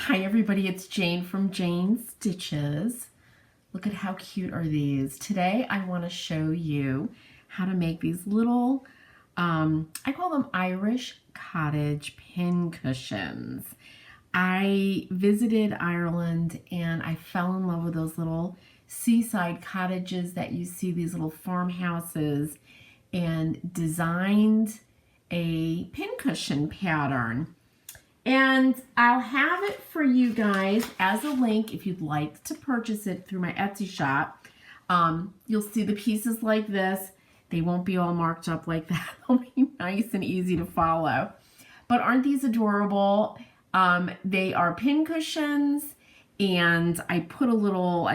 Hi everybody, it's Jane from Jaynestitches. Look at how cute are these. Today I want to show you how to make these little, I call them Irish Cottage Pincushions. I visited Ireland and I fell in love with those little seaside cottages that you see, these little farmhouses, and designed a pincushion pattern. And I'll have it for you guys as a link if you'd like to purchase it through my Etsy shop. You'll see the pieces like this. They won't be all marked up like that. They'll be nice and easy to follow. But aren't these adorable? They are pincushions, and I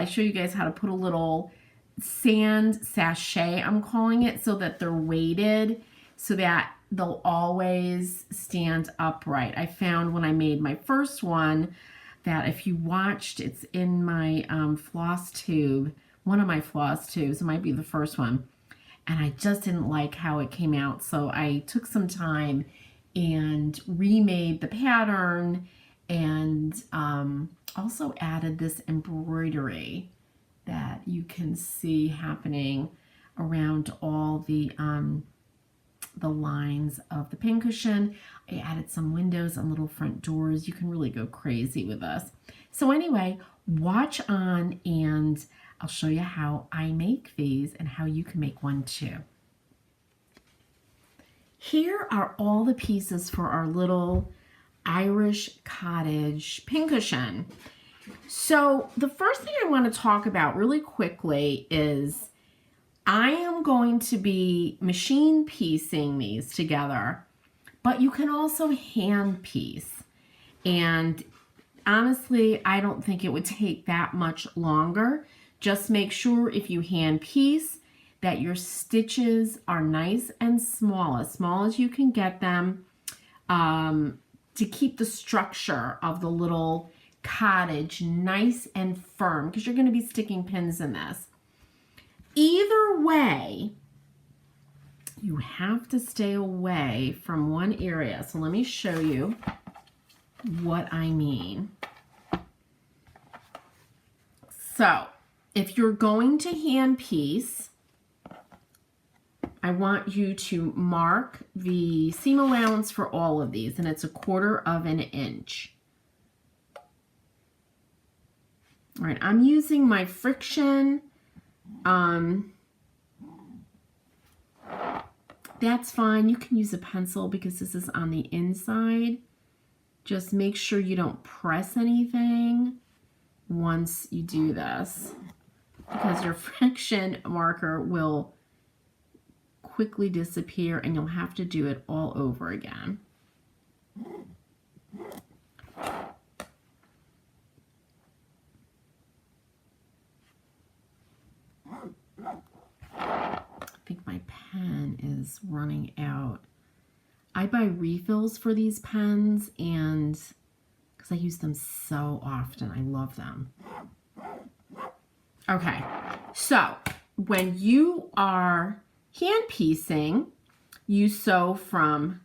show you guys how to put a little sand sachet, I'm calling it, so that they're weighted, so that they'll always stand upright. I found when I made my first one that if you watched, it's in my floss tube, one of my floss tubes, it might be the first one, and I just didn't like how it came out, so I took some time and remade the pattern, and also added this embroidery that you can see happening around all the lines of the pincushion. I added some windows and little front doors. You can really go crazy with this. So anyway, watch on and I'll show you how I make these and how you can make one too. Here are all the pieces for our little Irish cottage pincushion. So the first thing I want to talk about really quickly is I am going to be machine piecing these together, but you can also hand piece. And honestly, I don't think it would take that much longer. Just make sure if you hand piece that your stitches are nice and small as you can get them, to keep the structure of the little cottage nice and firm, because you're going to be sticking pins in this. Either way, you have to stay away from one area. So let me show you what I mean. So if you're going to hand piece, I want you to mark the seam allowance for all of these, and it's 1/4 of an inch. All right, I'm using my friction. That's fine. You can use a pencil because this is on the inside. Just make sure you don't press anything once you do this, because your friction marker will quickly disappear and you'll have to do it all over again. I think my pen is running out. I buy refills for these pens, and because I use them so often, I love them. Okay, so when you are hand piecing, you sew from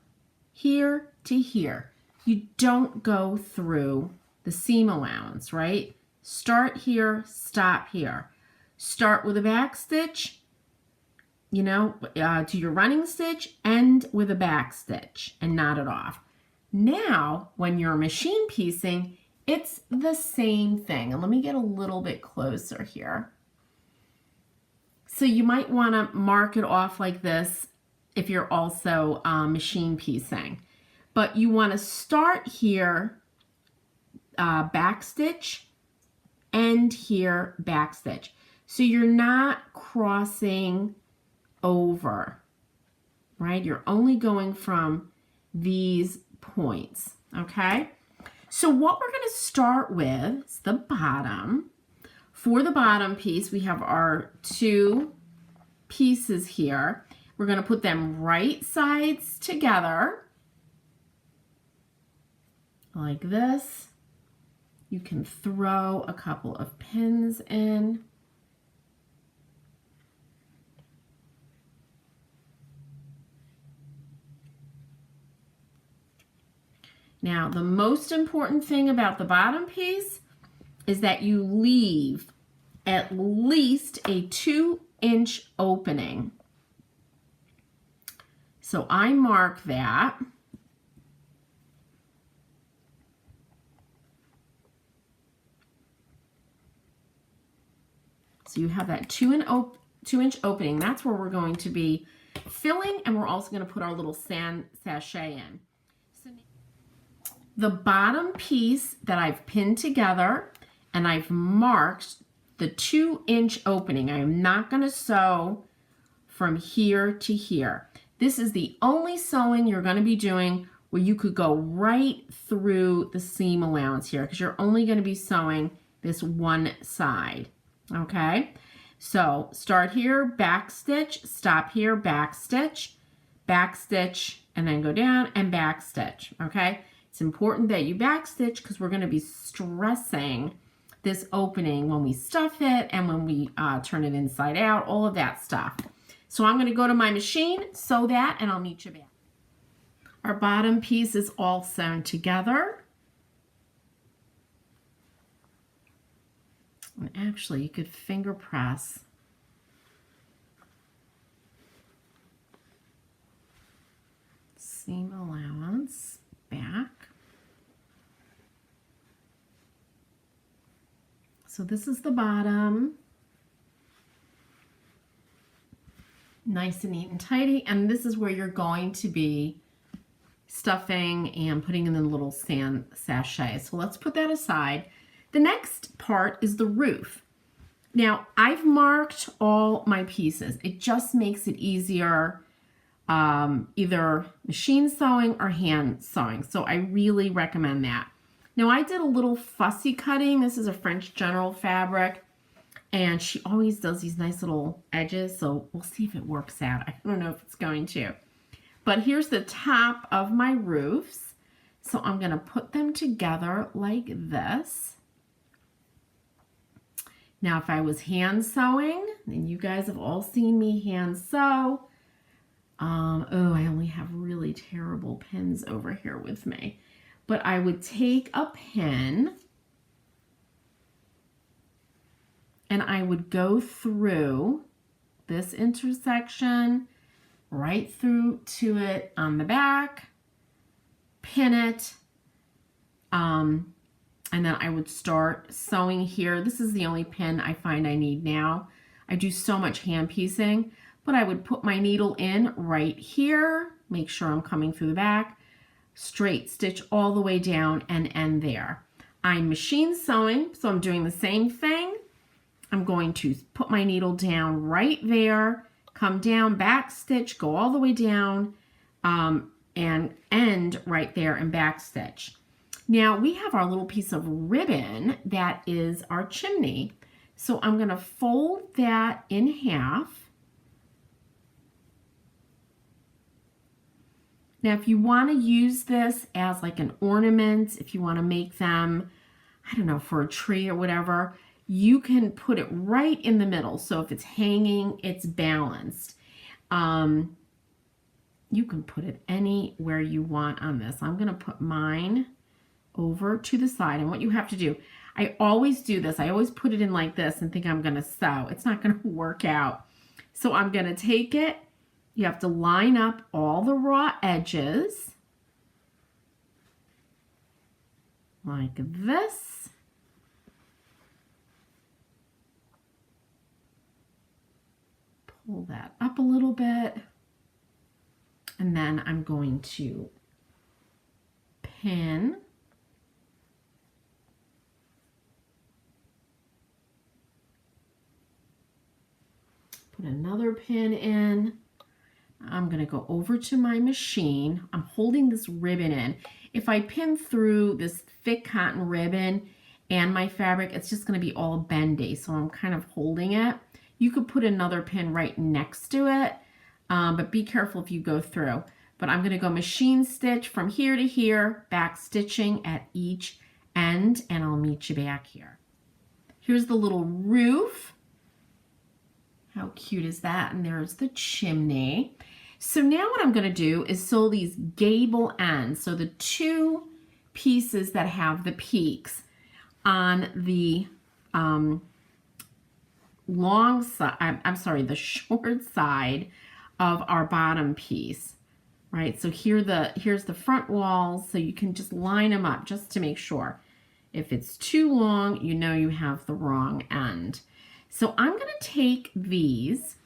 here to here. You don't go through the seam allowance, right? Start here, stop here. Start with a back stitch, to your running stitch, end with a back stitch and knot it off. Now, when you're machine piecing, it's the same thing. And let me get a little bit closer here. So you might want to mark it off like this if you're also machine piecing. But you want to start here, back stitch, end here, back stitch. So you're not crossing over, right? You're only going from these points, okay? So what we're going to start with is the bottom. For the bottom piece, we have our 2 pieces here. We're going to put them right sides together, like this. You can throw a couple of pins in. Now, the most important thing about the bottom piece is that you leave at least a 2-inch opening. So I mark that. So you have that 2-inch opening. That's where we're going to be filling, and we're also going to put our little sachet in. So the bottom piece that I've pinned together, and I've marked the 2-inch opening. I am not going to sew from here to here. This is the only sewing you're going to be doing where you could go right through the seam allowance here, because you're only going to be sewing this one side. Okay, so start here, back stitch, stop here, back stitch, and then go down and back stitch. Okay, it's important that you back stitch because we're going to be stressing this opening when we stuff it and when we turn it inside out, all of that stuff. So I'm going to go to my machine, sew that, and I'll meet you back. Our bottom piece is all sewn together. And actually, you could finger press. Seam allowance back. So this is the bottom. Nice and neat and tidy. And this is where you're going to be stuffing and putting in the little sachet. So let's put that aside. The next part is the roof. Now, I've marked all my pieces. It just makes it easier, either machine sewing or hand sewing. So I really recommend that. Now, I did a little fussy cutting. This is a French General fabric, and she always does these nice little edges. So we'll see if it works out. I don't know if it's going to. But here's the top of my roofs. So I'm going to put them together like this. Now, if I was hand sewing, and you guys have all seen me hand sew, oh, I only have really terrible pins over here with me. But I would take a pin and I would go through this intersection, right through to it on the back, pin it, and then I would start sewing here. This is the only pin I find I need now. I do so much hand piecing, but I would put my needle in right here, make sure I'm coming through the back, straight stitch all the way down and end there. I'm machine sewing, so I'm doing the same thing. I'm going to put my needle down right there, come down, back stitch, go all the way down, and end right there and back stitch. Now we have our little piece of ribbon that is our chimney. So I'm going to fold that in half. Now if you want to use this as like an ornament, if you want to make them, I don't know, for a tree or whatever, you can put it right in the middle. So if it's hanging, it's balanced. You can put it anywhere you want on this. I'm going to put mine over to the side. And what you have to do, I always do this. I always put it in like this and think I'm going to sew. It's not going to work out. So I'm going to take it. You have to line up all the raw edges like this. Pull that up a little bit. And then I'm going to pin. Put another pin in. I'm going to go over to my machine. I'm holding this ribbon in. If I pin through this thick cotton ribbon and my fabric, it's just going to be all bendy. So I'm kind of holding it. You could put another pin right next to it, but be careful if you go through. But I'm going to go machine stitch from here to here, back stitching at each end, and I'll meet you back here. Here's the little roof. How cute is that? And there's the chimney. So now what I'm going to do is sew these gable ends. So the two pieces that have the peaks on the long side, I'm sorry, the short side of our bottom piece, right? So here's the front walls, so you can just line them up just to make sure. If it's too long, you know you have the wrong end. So I'm going to take these,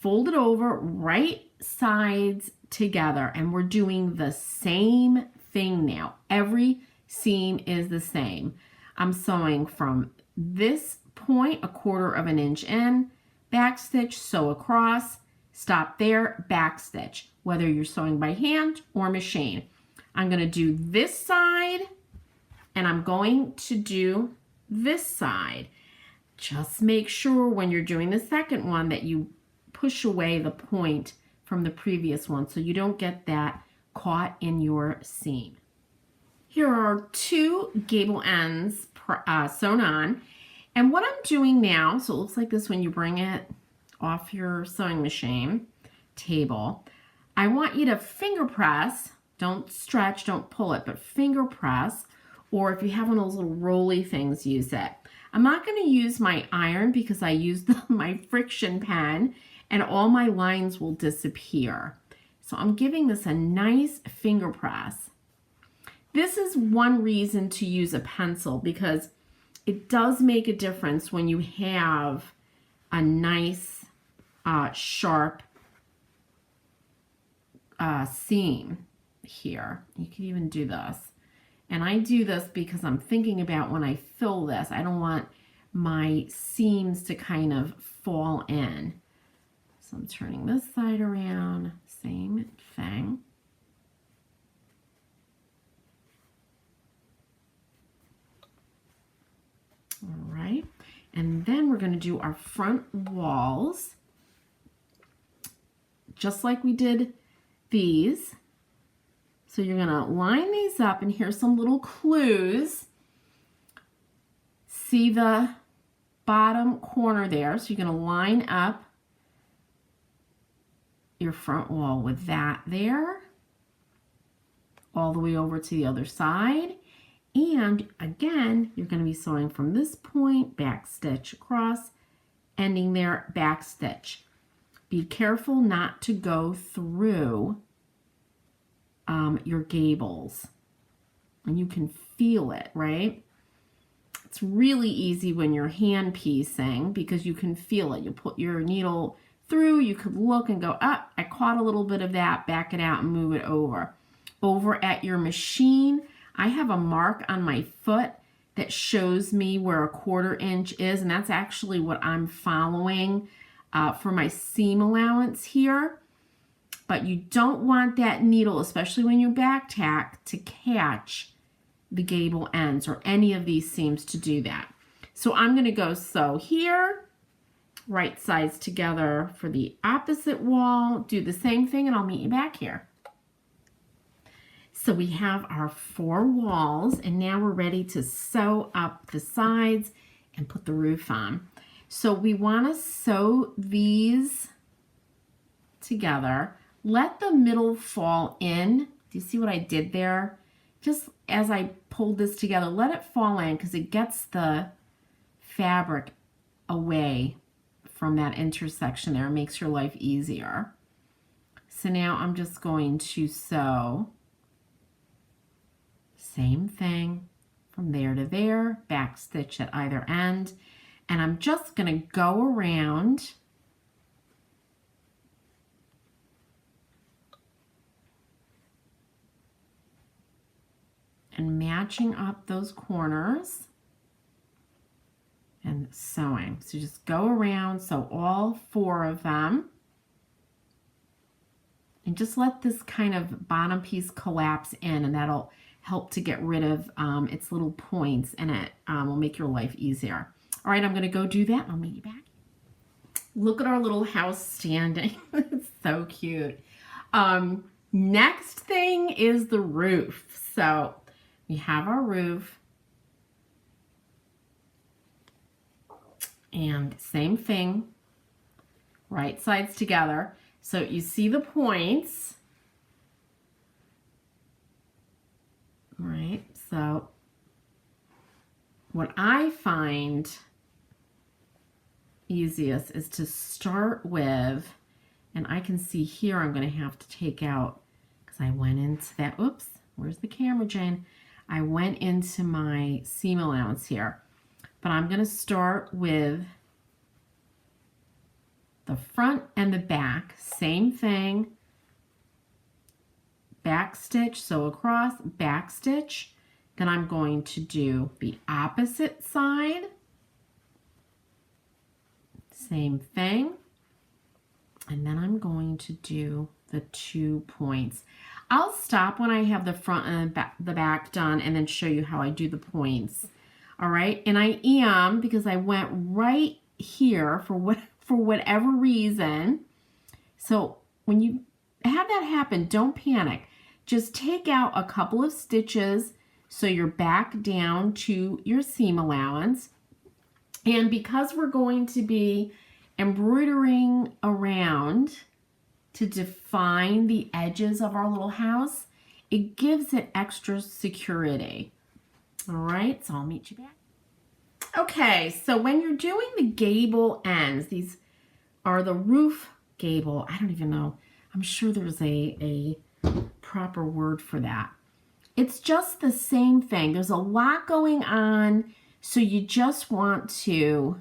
fold it over right sides together, and we're doing the same thing now. Every seam is the same. I'm sewing from this point 1/4 of an inch in, back stitch, sew across, stop there, back stitch, whether you're sewing by hand or machine. I'm going to do this side, and I'm going to do this side. Just make sure when you're doing the second one that you push away the point from the previous one so you don't get that caught in your seam. Here are 2 gable ends sewn on, and what I'm doing now, so it looks like this when you bring it off your sewing machine table, I want you to finger press, don't stretch, don't pull it, but finger press, or if you have one of those little rolly things, use it. I'm not going to use my iron because I used my friction pen and all my lines will disappear. So I'm giving this a nice finger press. This is one reason to use a pencil, because it does make a difference when you have a nice sharp seam here. You can even do this. And I do this because I'm thinking about when I fill this, I don't want my seams to kind of fall in. So I'm turning this side around, same thing. All right, and then we're going to do our front walls, just like we did these. So you're going to line these up, and here's some little clues. See the bottom corner there, so you're going to line up your front wall with that there, all the way over to the other side. And again, you're going to be sewing from this point, back stitch across, ending there, back stitch. Be careful not to go through your gables, and you can feel it, right? It's really easy when you're hand piecing because you can feel it. You put your needle through, you could look and go, up, I caught a little bit of that, back it out and move it over. Over at your machine, I have a mark on my foot that shows me where 1/4 inch is, and that's actually what I'm following for my seam allowance here. But you don't want that needle, especially when you back tack, to catch the gable ends or any of these seams to do that. So I'm going to go sew here, right sides together for the opposite wall, do the same thing, and I'll meet you back here. So we have our 4 walls, and now we're ready to sew up the sides and put the roof on. So we want to sew these together. Let the middle fall in. Do you see what I did there? Just as I pulled this together, let it fall in because it gets the fabric away from that intersection there. It makes your life easier. So now I'm just going to sew. Same thing from there to there, back stitch at either end, and I'm just going to go around and matching up those corners and sewing. So just go around, sew all 4 of them, and just let this kind of bottom piece collapse in, and that'll help to get rid of its little points, and it will make your life easier. All right, I'm going to go do that, and I'll meet you back. Look at our little house standing. It's so cute. Next thing is the roof. So we have our roof, and same thing, right sides together. So you see the points. All right, so what I find easiest is to start with, and I can see here I'm going to have to take out, because I went into that, oops, where's the camera, Jane? I went into my seam allowance here, but I'm going to start with the front and the back, same thing, back stitch, sew across, back stitch. Then I'm going to do the opposite side, same thing, and then I'm going to do the 2 points. I'll stop when I have the front and the back done and then show you how I do the points. All right, and I am, because I went right here for whatever reason. So when you have that happen, don't panic. Just take out a couple of stitches so you're back down to your seam allowance. And because we're going to be embroidering around to define the edges of our little house, it gives it extra security. All right, so I'll meet you back. Okay, so when you're doing the gable ends, these are the roof gable. I don't even know. I'm sure there's a proper word for that. It's just the same thing. There's a lot going on, so you just want to,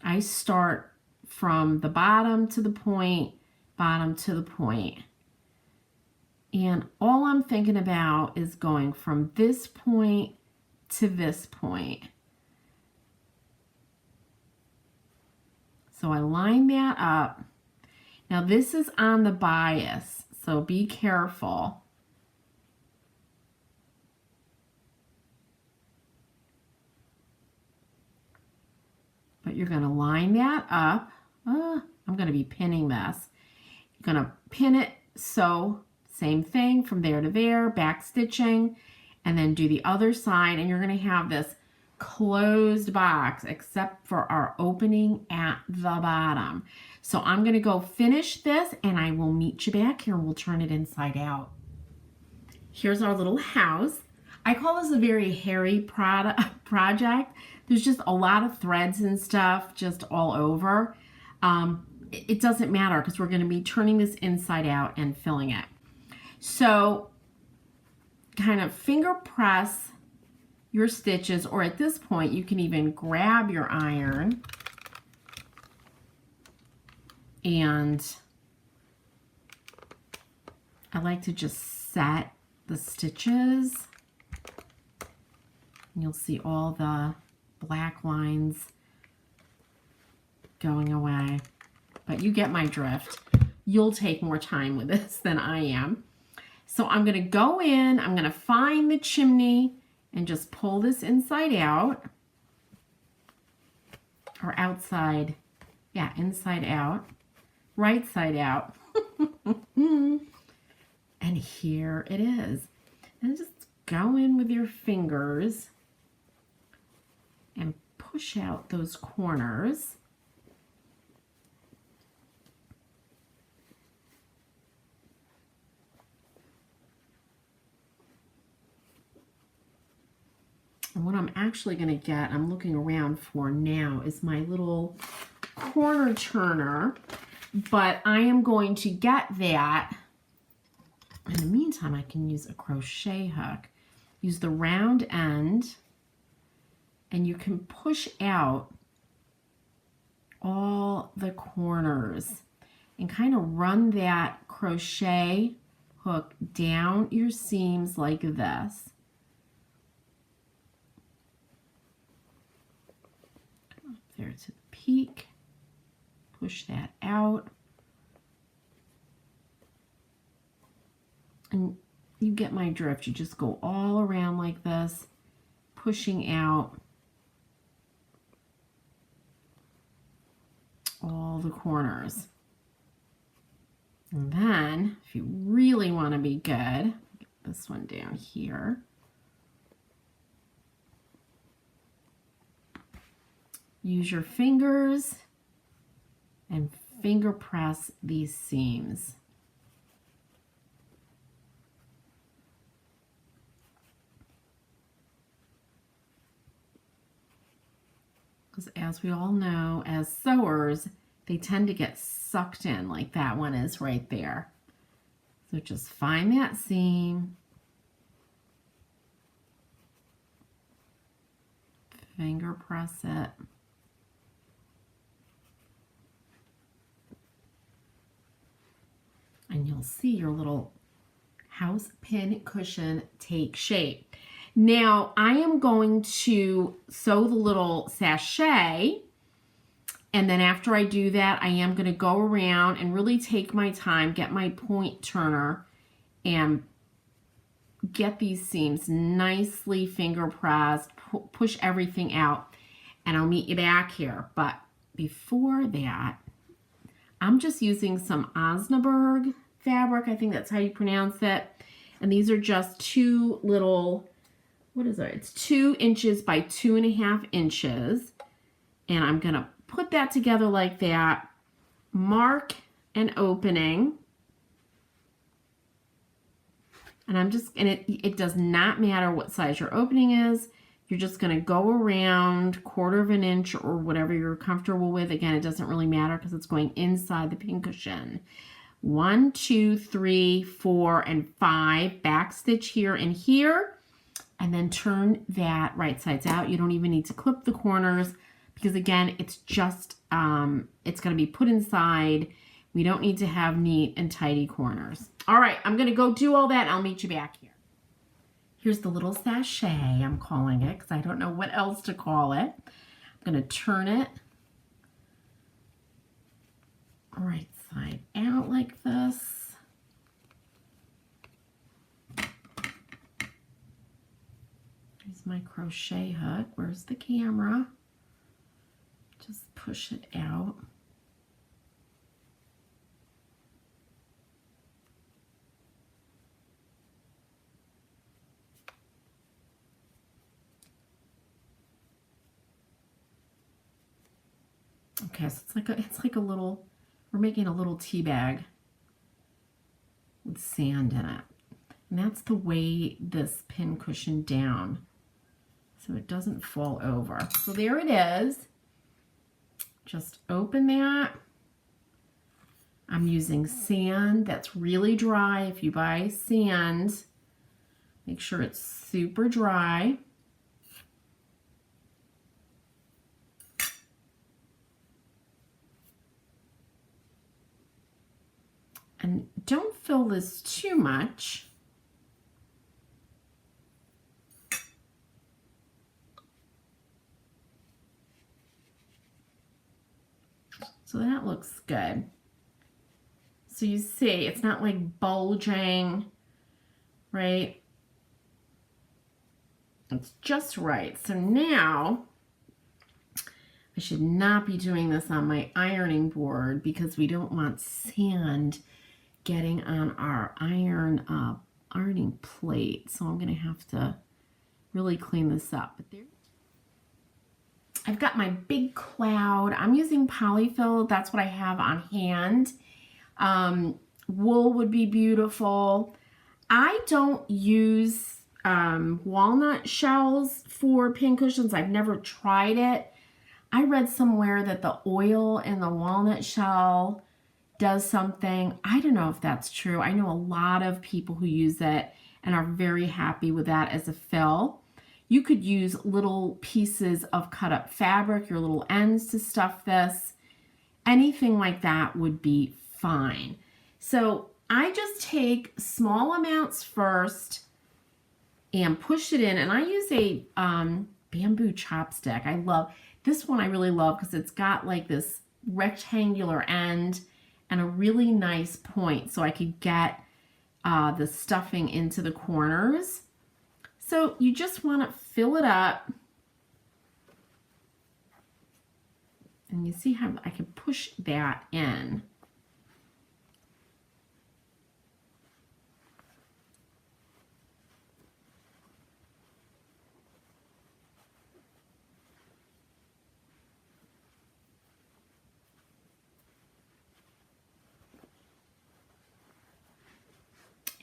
I start from the bottom to the point, bottom to the point. And all I'm thinking about is going from this point to this point. So I line that up. Now this is on the bias, so be careful. But you're going to line that up. I'm going to be pinning this. You're going to pin it, sew, same thing from there to there, back stitching, and then do the other side, and you're going to have this closed box except for our opening at the bottom. So I'm going to go finish this, and I will meet you back here, and we'll turn it inside out. Here's our little house. I call this a very hairy project. There's just a lot of threads and stuff just all over. It doesn't matter because we're going to be turning this inside out and filling it. So kind of finger press your stitches, or at this point you can even grab your iron and I like to just set the stitches. You'll see all the black lines going away, but you get my drift. You'll take more time with this than I am. So I'm going to go in, I'm going to find the chimney and just pull this inside out, or outside, yeah, inside out, right side out. And here it is. And just go in with your fingers and push out those corners. And what I'm actually going to get, I'm looking around for now, is my little corner turner. But I am going to get that. In the meantime, I can use a crochet hook. Use the round end, and you can push out all the corners and kind of run that crochet hook down your seams like this. Come up there to the peak, push that out, and you get my drift. You just go all around like this, pushing out all the corners. And then, if you really want to be good, get this one down here. Use your fingers and finger press these seams. because as we all know, as sewers, they tend to get sucked in like that one is right there. So just find that seam, finger press it, and you'll see your little house pin cushion take shape. Now I am going to sew the little sachet, and then after I do that, I am going to go around and really take my time, get my point turner, and get these seams nicely finger pressed, push everything out, and I'll meet you back here. But before that, I'm just using some Osnaburg fabric. I think that's how you pronounce it. And these are just two little, what is it? It's 2 inches by 2.5 inches. And I'm going to put that together like that, mark an opening, and it does not matter what size your opening is. You're just going to go around 1/4 of an inch or whatever you're comfortable with. Again, it doesn't really matter because it's going inside the pincushion. 1, 2, 3, 4, and 5 back stitch here and here, and then turn that right sides out. You don't even need to clip the corners, because again, it's just, it's going to be put inside. We don't need to have neat and tidy corners. All right, I'm going to go do all that, and I'll meet you back here. Here's the little sachet, I'm calling it, because I don't know what else to call it. I'm going to turn it right side out like this. Here's my crochet hook. Where's the camera? Just push it out. Okay, so it's like a little, we're making a little tea bag with sand in it. And that's to weigh this pin cushion down so it doesn't fall over. So there it is. Just open that. I'm using sand that's really dry. If you buy sand, make sure it's super dry. And don't fill this too much. So that looks good. So you see, it's not like bulging, right? It's just right. So now, I should not be doing this on my ironing board because we don't want sand getting on our ironing plate. So I'm gonna have to really clean this up. But there, I've got my big cloud. I'm using polyfill. That's what I have on hand. Wool would be beautiful. I don't use walnut shells for pincushions. I've never tried it. I read somewhere that the oil in the walnut shell does something. I don't know if that's true. I know a lot of people who use it and are very happy with that as a fill. You could use little pieces of cut up fabric, your little ends to stuff this. Anything like that would be fine. So I just take small amounts first and push it in. And I use a bamboo chopstick. I love this one. I really love because it's got like this rectangular end and a really nice point, so I could get the stuffing into the corners. So you just want to fill it up. And you see how I can push that in.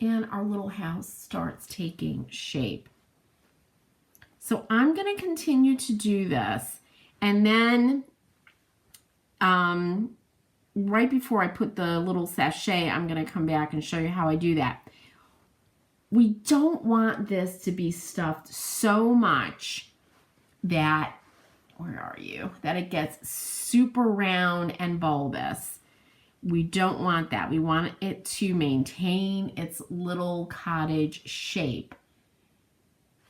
And our little house starts taking shape. So I'm going to continue to do this, And then right before I put the little sachet, I'm going to come back and show you how I do that. We don't want this to be stuffed so much that, where are you? That it gets super round and bulbous. We don't want that. We want it to maintain its little cottage shape.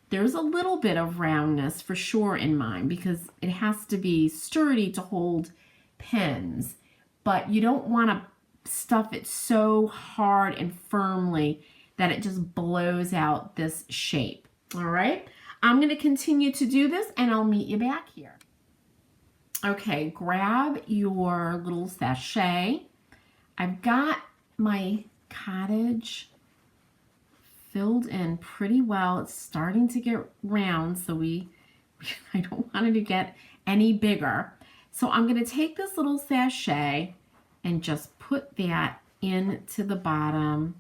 There's a little bit of roundness for sure in mine because it has to be sturdy to hold pins, but you don't want to stuff it so hard and firmly that it just blows out this shape. All right, I'm going to continue to do this and I'll meet you back here. Okay, grab your little sachet. I've got my cottage filled in pretty well. It's starting to get round, so I don't want it to get any bigger. So I'm going to take this little sachet and just put that into the bottom,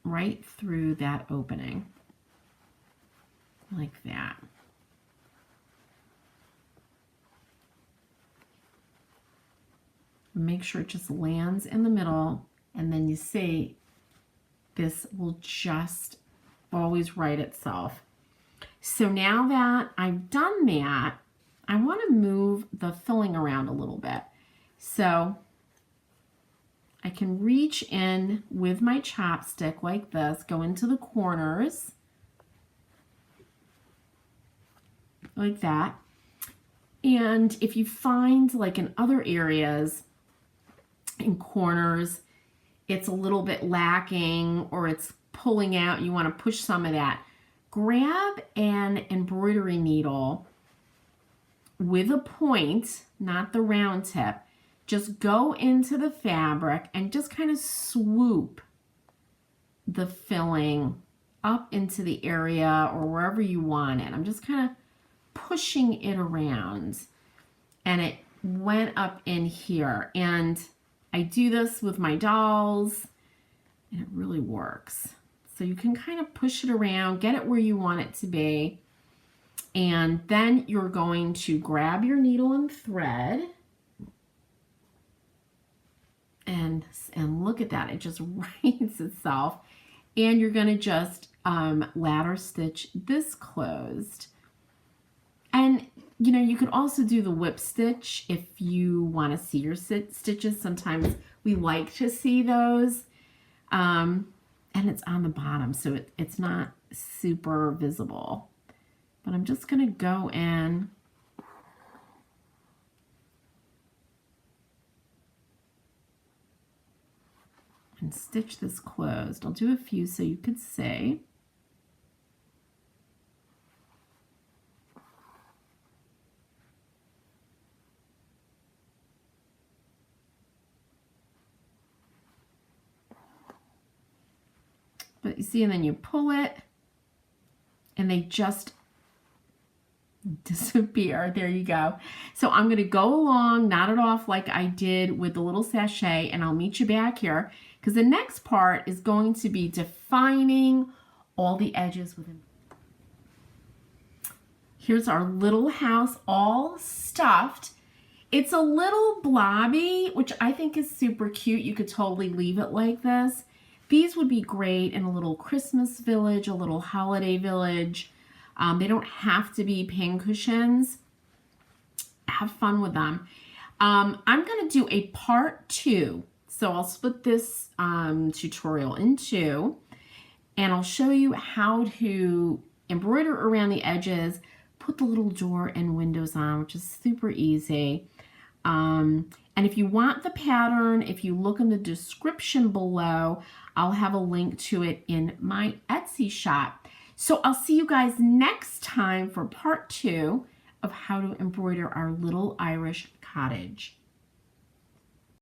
right through that opening, like that. Make sure it just lands in the middle, and then you see this will just always right itself. So now that I've done that, I want to move the filling around a little bit. So I can reach in with my chopstick like this, go into the corners like that. And if you find, like in other areas, in corners, it's a little bit lacking or it's pulling out, you want to push some of that, grab an embroidery needle with a point, not the round tip. Just go into the fabric and just kind of swoop the filling up into the area or wherever you want it. I'm just kind of pushing it around, and it went up in here. And I do this with my dolls, and it really works. So you can kind of push it around, get it where you want it to be, and then you're going to grab your needle and thread, and look at that, it just writes itself, and you're going to just ladder stitch this closed. And you know, you could also do the whip stitch if you want to see your stitches. Sometimes we like to see those. And it's on the bottom, so it's not super visible. But I'm just going to go in and stitch this closed. I'll do a few so you could see. But you see, and then you pull it, and they just disappear. There you go. So I'm going to go along, knot it off like I did with the little sachet, and I'll meet you back here because the next part is going to be defining all the edges within. Here's our little house all stuffed. It's a little blobby, which I think is super cute. You could totally leave it like this. These would be great in a little Christmas village, a little holiday village. They don't have to be pincushions. Have fun with them. I'm going to do a part 2. So I'll split this tutorial in 2, and I'll show you how to embroider around the edges, put the little door and windows on, which is super easy. And if you want the pattern, if you look in the description below, I'll have a link to it in my Etsy shop. So I'll see you guys next time for part 2 of how to embroider our little Irish cottage.